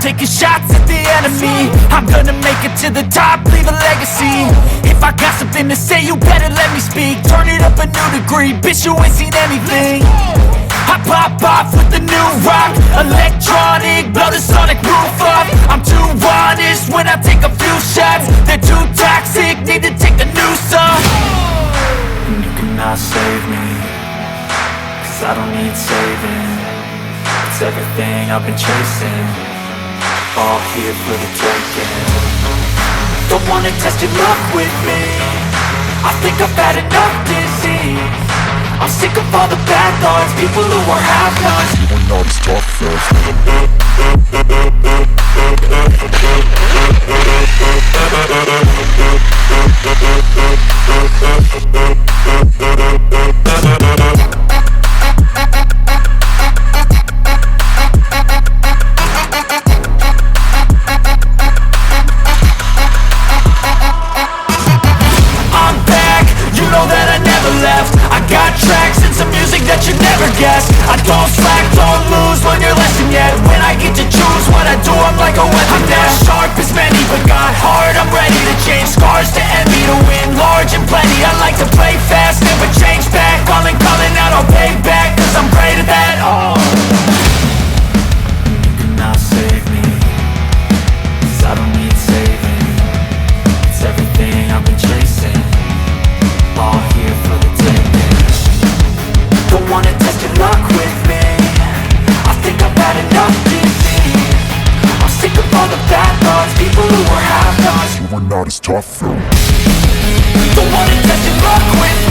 taking shots at the enemy. I'm gonna make it to the top, leave a legacy. If I got something to say, you better let me speak. Turn it up a new degree, bitch, you ain't seen anything. I pop off with the new rock, electronic, blow the sonic roof up. I'm too honest when I take a few shots. They're too toxic, need to take the noose off. And you cannot save me, cause I don't need saving. It's everything I've been chasing, all here for the taking. Don't wanna test your luck with me, I think I've had enough disease. I'm sick of all the bad thoughts, people who are half-nots. You are not as tough I'm back, you know that I never left. I got tracks and some music that you never guessed. I don't slack, don't lose, learn your lesson yet. When I get to choose what I do, I'm like a weapon. I'm not sharp as many, but got hard. I'm ready to change scars to envy, to win large and plenty. I like to play fast, never change back. Calling out, I'll pay back, cause I'm great at that. Oh, you cannot save me, cause I don't need saving. It's everything I've been chasing, all here for the taking. Don't wanna test your luck with me, I think I've had enough disease. I'm sick of all the bad thoughts, people who are half-nots. You are not as tough though. Don't wanna test your luck with me,